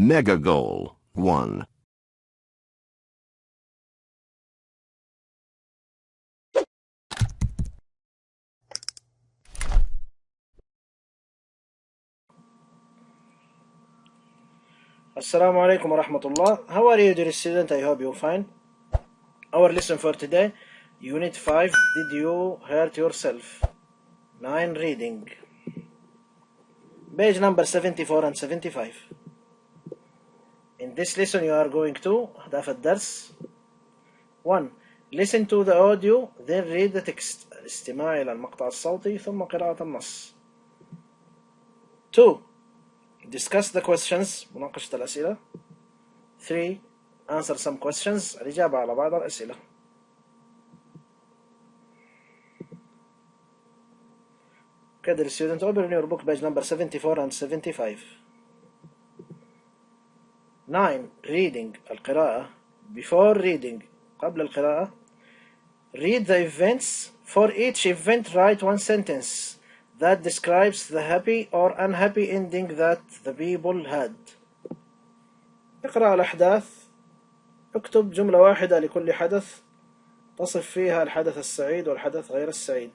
Mega goal 1. Assalamu alaikum wa rahmatullah. How are you, dear student? I hope you're fine. Our lesson for today, Unit 5, Did You Hurt Yourself? 9 reading. Page number 74 and 75. In this lesson you are going to أهداف الدرس 1. Listen to the audio, then read the text. الاستماع إلى المقطع الصوتي ثم قراءة النص. 2. Discuss the questions. مناقشة الأسئلة. 3. Answer some questions. الإجابة على بعض الأسئلة. Okay, dear student, open your book, page number 74 and 75. 9. Reading. القراءة. Before reading. قبل القراءة. Read the events. For each event, write one sentence that describes the happy or unhappy ending that the people had. اقرأ الأحداث. اكتب جملة واحدة لكل حدث تصف فيها الحدث السعيد والحدث غير السعيد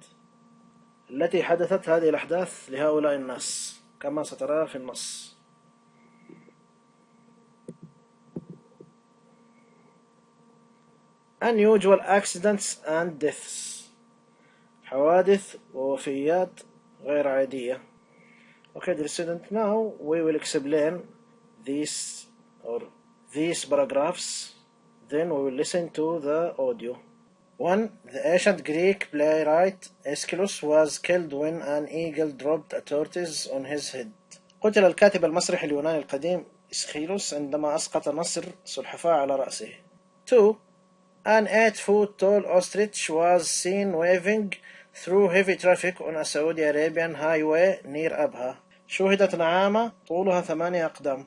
التي حدثت هذه الأحداث لهؤلاء الناس كما سترى في النص. Unusual accidents and deaths. حوادث ووفيات غير عادية. Okay, dear student, now we will explain these paragraphs. Then we will listen to the audio. 1. The ancient Greek playwright Aeschylus was killed when an eagle dropped a tortoise on his head. قتل الكاتب المسرحي اليوناني القديم إسخيلوس عندما أسقط نسر سلحفاة على رأسه. 2. An 8-foot tall ostrich was seen waving through heavy traffic on a Saudi Arabian highway near Abha. شوهدت نعامة طولها 8 أقدام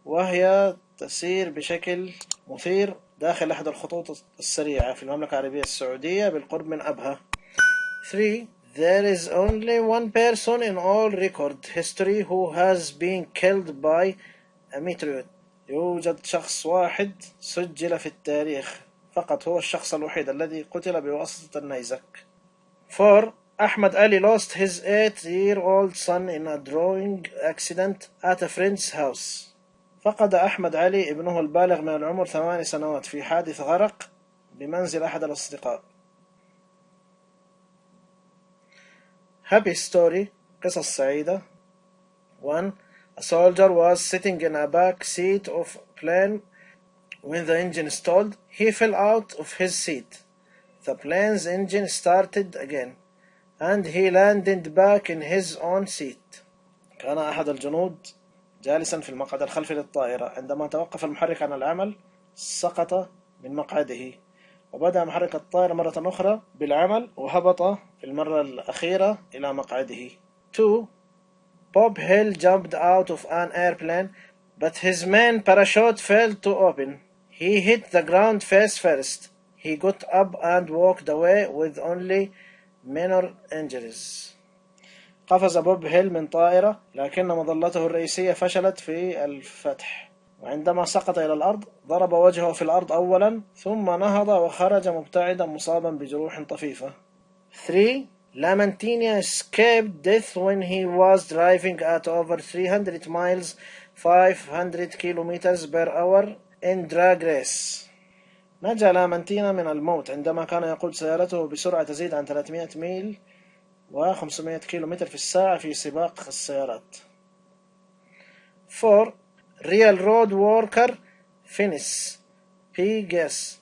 وهي تسير بشكل مثير داخل أحد الخطوط السريعة في المملكة العربية السعودية بالقرب من أبها. 3. There is only one person in all record history who has been killed by a meteorite. يوجد شخص واحد سجل في التاريخ فقط، هو الشخص الوحيد الذي قتل بواسطة النيزك. 4. Ahmed Ali lost his 8-year-old son in a drowning accident at a friend's house. فقد أحمد علي ابنه البالغ من العمر 8 سنوات في حادث غرق بمنزل أحد الأصدقاء. Happy story. قصص سعيدة. 1. A soldier was sitting in a back seat of a plane when the engine stalled. He fell out of his seat. The plane's engine started again and he landed back in his own seat. كان أحد الجنود جالسا في المقعد الخلفي للطائرة. عندما توقف المحرك عن العمل سقط من مقعده وبدأ محرك الطائرة مرة أخرى بالعمل وهبط في المرة الأخيرة إلى مقعده. 2. Bob Hill jumped out of an airplane but his main parachute failed to open. He hit the ground face first. He got up and walked away with only minor injuries. قفز بوب هيل من طائرة لكن مظلته الرئيسية فشلت في الفتح، وعندما سقط إلى الأرض ضرب وجهه في الأرض أولا ثم نهض وخرج مبتعدا مصابا بجروح طفيفة. 3. Lamantina escaped death when he was driving at over 300 miles 500 kilometers per hour in drag race. نجا لامنتينا من الموت عندما كان يقود سيارته بسرعة تزيد عن 300 ميل و500 كيلومتر في الساعة في سباق السيارات. 4. Railroad worker Phineas P. Guess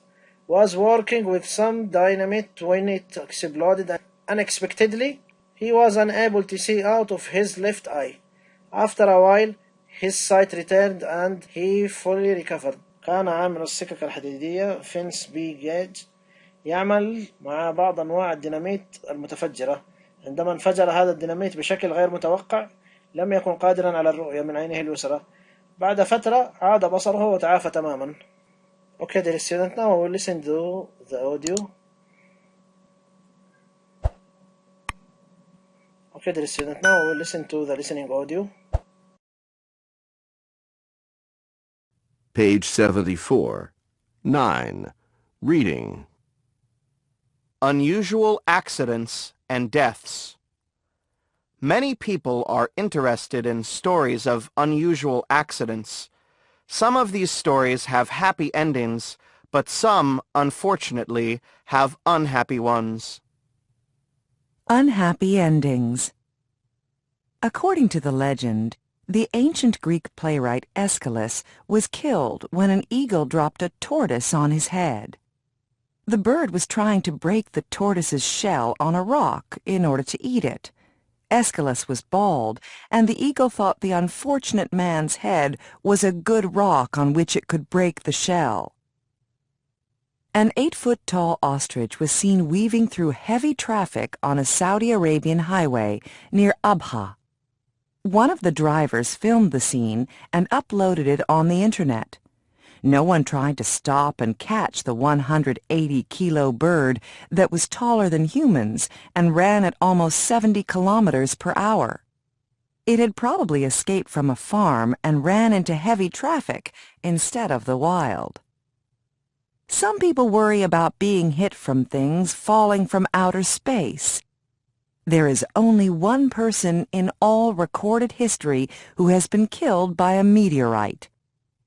was working with some dynamite when it exploded unexpectedly. He was unable to see out of his left eye. After a while, his sight returned and he fully recovered. كان عامل السكك الحديدية فينس بي جيج يعمل مع بعض أنواع الديناميت المتفجرة. عندما انفجر هذا الديناميت بشكل غير متوقع لم يكن قادرا على الرؤية من عينه اليسرى. بعد فترة عاد بصره وتعافى تماما. Okay, dear student, now we will listen to the audio. Okay, dear student, now we will listen to the listening audio. Page 74. 9. Reading. Unusual accidents and deaths. Many people are interested in stories of unusual accidents. Some of these stories have happy endings, but some, unfortunately, have unhappy ones. Unhappy endings. According to the legend, the ancient Greek playwright Aeschylus was killed when an eagle dropped a tortoise on his head. The bird was trying to break the tortoise's shell on a rock in order to eat it. Aeschylus was bald, and the eagle thought the unfortunate man's head was a good rock on which it could break the shell. An 8-foot-tall ostrich was seen weaving through heavy traffic on a Saudi Arabian highway near Abha. One of the drivers filmed the scene and uploaded it on the internet. No one tried to stop and catch the 180-kilo bird that was taller than humans and ran at almost 70 kilometers per hour. It had probably escaped from a farm and ran into heavy traffic instead of the wild. Some people worry about being hit from things falling from outer space. There is only one person in all recorded history who has been killed by a meteorite.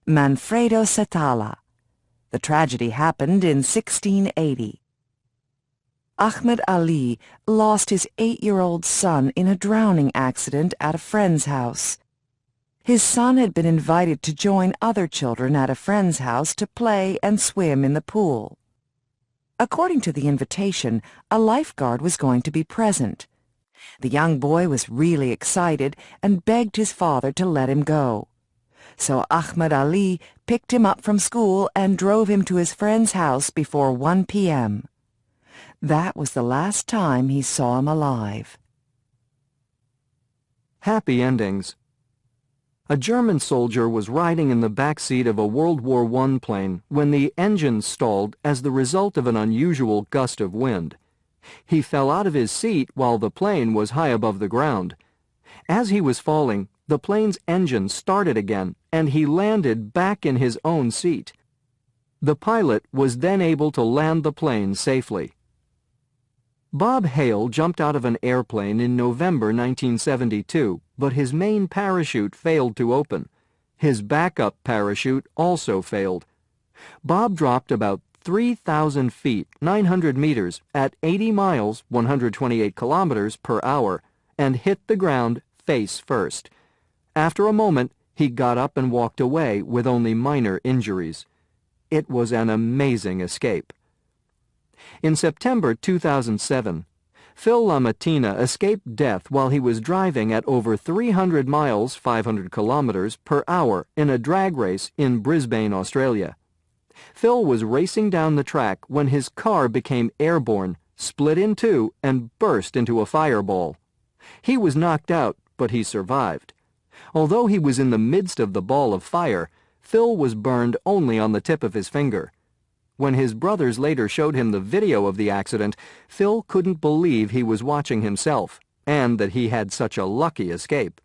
Manfredo Setala. The tragedy happened in 1680. Ahmed Ali lost his 8-year-old son in a drowning accident at a friend's house. His son had been invited to join other children at a friend's house to play and swim in the pool. According to the invitation, a lifeguard was going to be present. The young boy was really excited and begged his father to let him go. So Ahmed Ali picked him up from school and drove him to his friend's house before 1 p.m. That was the last time he saw him alive. Happy endings. A German soldier was riding in the back seat of a World War I plane when the engine stalled as the result of an unusual gust of wind. He fell out of his seat while the plane was high above the ground. As he was falling, the plane's engine started again, and he landed back in his own seat. The pilot was then able to land the plane safely. Bob Hale jumped out of an airplane in November 1972, but his main parachute failed to open. His backup parachute also failed. Bob dropped about 3,000 feet, 900 meters, at 80 miles, 128 kilometers per hour, and hit the ground face first. After a moment, he got up and walked away with only minor injuries. It was an amazing escape. In September 2007, Phil LaMattina escaped death while he was driving at over 300 miles, 500 kilometers per hour in a drag race in Brisbane, Australia. Phil was racing down the track when his car became airborne, split in two, and burst into a fireball. He was knocked out, but he survived. Although he was in the midst of the ball of fire, Phil was burned only on the tip of his finger. When his brothers later showed him the video of the accident, Phil couldn't believe he was watching himself, and that he had such a lucky escape.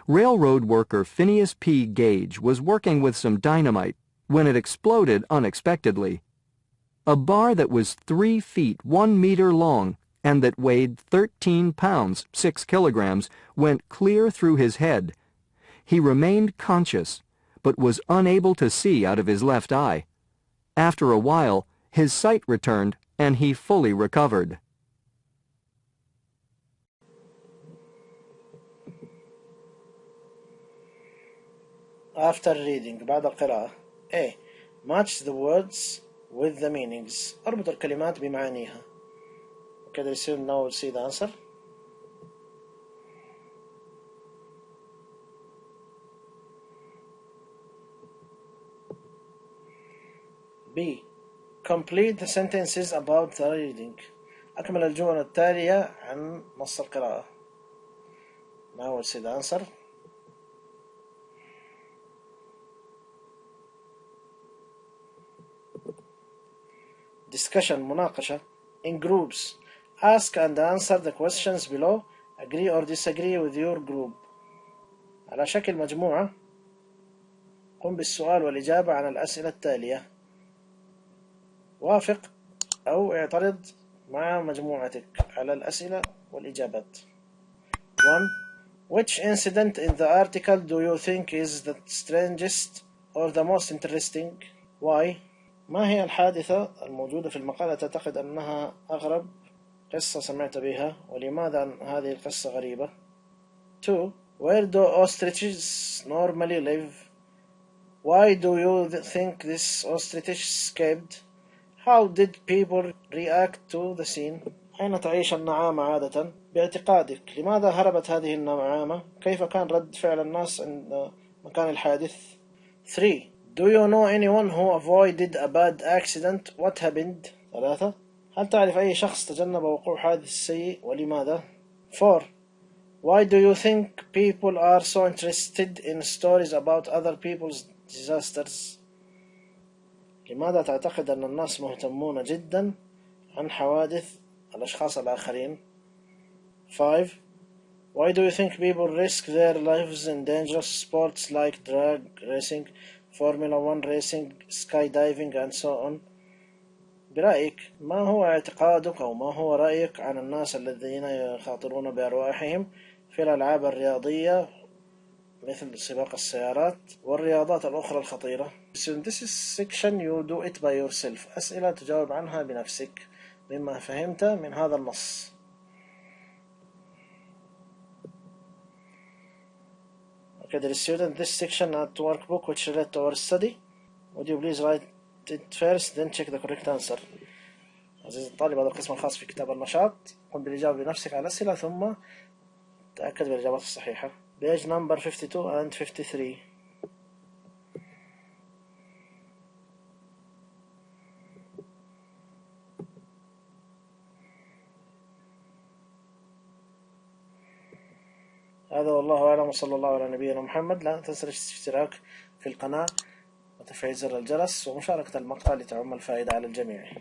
Railroad worker Phineas P. Gage was working with some dynamite when it exploded unexpectedly. A bar that was 3 feet 1 meter long and that weighed 13 pounds 6 kilograms went clear through his head. He remained conscious, but was unable to see out of his left eye. After a while, his sight returned and he fully recovered. After reading بعد القراءة. A. Match the words with the meanings. اربط الكلمات بمعانيها. كده يصير now we'll see the answer. B. Complete the sentences about the reading. أكمل الجمل التالية عن نص القراءة. Now we'll see the answer. Discussion, مناقشة. In groups. Ask and answer the questions below. Agree or disagree with your group. على شكل مجموعة. قم بالسؤال والإجابة عن الأسئلة التالية. وافق أو اعترض مع مجموعتك على الأسئلة والإجابات. 1. Which incident in the article do you think is the strangest or the most interesting? Why? ما هي الحادثة الموجودة في المقالة تعتقد أنها أغرب قصة سمعت بها، ولماذا هذه القصة غريبة؟ 2. Where do ostriches normally live? Why do you think this ostrich escaped? How did people react to the scene? أين تعيش النعامة عادة؟ باعتقادك لماذا هربت هذه النعامة؟ كيف كان رد فعل الناس عند مكان الحادث؟ 3. Do you know anyone who avoided a bad accident? What happened? 3. هل تعرف أي شخص تجنب وقوع حادث سيء ولماذا؟ 4. Why do you think people are so interested in stories about other people's disasters? لماذا تعتقد أن الناس مهتمون جدا عن حوادث الأشخاص الآخرين؟ 5. Why do you think people risk their lives in dangerous sports like drag racing, Formula 1 racing, skydiving and so on? برأيك ما هو اعتقادك أو ما هو رأيك عن الناس الذين يخاطرون بأرواحهم في الألعاب الرياضية مثل سباق السيارات والرياضات الأخرى الخطيرة؟ In this section you do it by yourself. أسئلة تجاوب عنها بنفسك مما فهمت من هذا النص. Okay, dear student, this section at workbook which relate to our study, would you please write it first then check the correct answer. عزيزي الطالب، هذا القسم الخاص في كتاب النشاط. قم بالإجابة بنفسك على الأسئلة ثم تأكد بالإجابات الصحيحة. Page number 52 and 53. هذا والله أعلم، وصلى الله على نبينا محمد. لا تنسى الاشتراك في القناة وتفعيل زر الجرس ومشاركة المقطع لتعم الفائدة على الجميع.